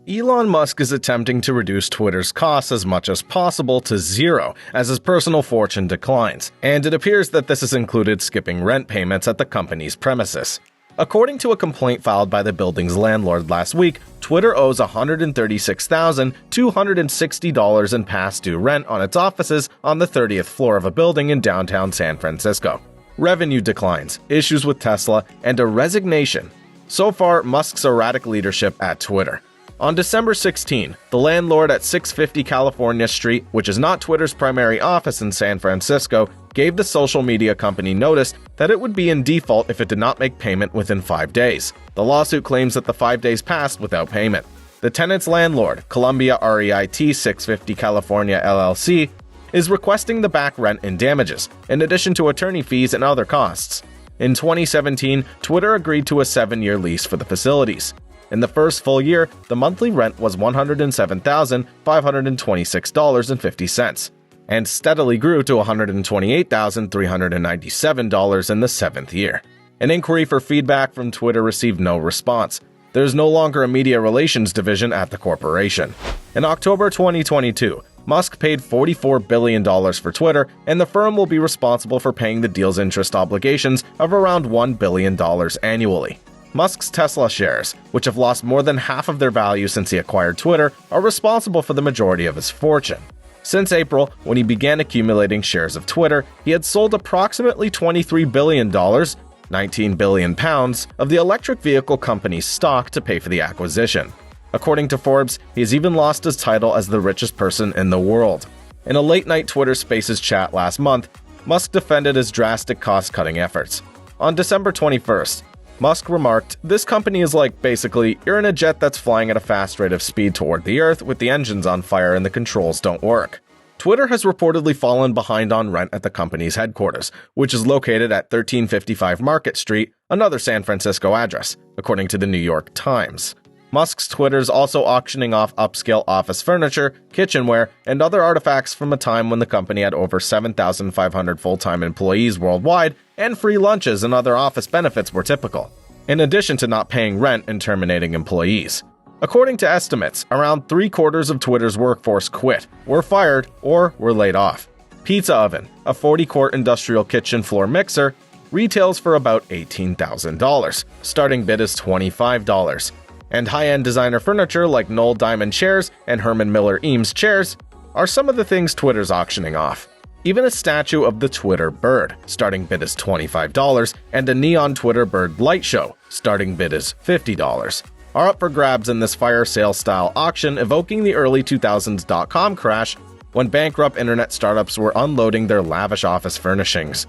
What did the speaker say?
Elon Musk is attempting to reduce Twitter's costs as much as possible to zero as his personal fortune declines, and it appears that this has included skipping rent payments at the company's premises. According to a complaint filed by the building's landlord last week, Twitter owes $136,260 in past due rent on its offices on the 30th floor of a building in downtown San Francisco. Revenue declines, issues with Tesla, and a resignation. So far, Musk's erratic leadership at Twitter. On December 16, the landlord at 650 California Street, which is not Twitter's primary office in San Francisco, gave the social media company notice that it would be in default if it did not make payment within 5 days. The lawsuit claims that the 5 days passed without payment. The tenant's landlord, Columbia REIT 650 California LLC, is requesting the back rent and damages, in addition to attorney fees and other costs. In 2017, Twitter agreed to a 7-year lease for the facilities. In the first full year, the monthly rent was $107,526.50, and steadily grew to $128,397 in the 7th year. An inquiry for feedback from Twitter received no response. There is no longer a media relations division at the corporation. In October 2022, Musk paid $44 billion for Twitter, and the firm will be responsible for paying the deal's interest obligations of around $1 billion annually. Musk's Tesla shares, which have lost more than half of their value since he acquired Twitter, are responsible for the majority of his fortune. Since April, when he began accumulating shares of Twitter, he had sold approximately $23 billion, 19 billion pounds, of the electric vehicle company's stock to pay for the acquisition. According to Forbes, he has even lost his title as the richest person in the world. In a late-night Twitter Spaces chat last month, Musk defended his drastic cost-cutting efforts. On December 21st, Musk remarked, "This company is like, basically, you're in a jet that's flying at a fast rate of speed toward the Earth with the engines on fire and the controls don't work." Twitter has reportedly fallen behind on rent at the company's headquarters, which is located at 1355 Market Street, another San Francisco address, according to the New York Times. Musk's Twitter is also auctioning off upscale office furniture, kitchenware, and other artifacts from a time when the company had over 7,500 full-time employees worldwide, and free lunches and other office benefits were typical, in addition to not paying rent and terminating employees. According to estimates, around 3/4 of Twitter's workforce quit, were fired, or were laid off. Pizza Oven, a 40-quart industrial kitchen floor mixer, retails for about $18,000. Starting bid is $25. And high-end designer furniture like Knoll Diamond chairs and Herman Miller Eames chairs are some of the things Twitter's auctioning off. Even a statue of the Twitter bird, starting bid is $25, and a neon Twitter bird light show, starting bid is $50, are up for grabs in this fire sale-style auction evoking the early 2000s dot-com crash when bankrupt internet startups were unloading their lavish office furnishings.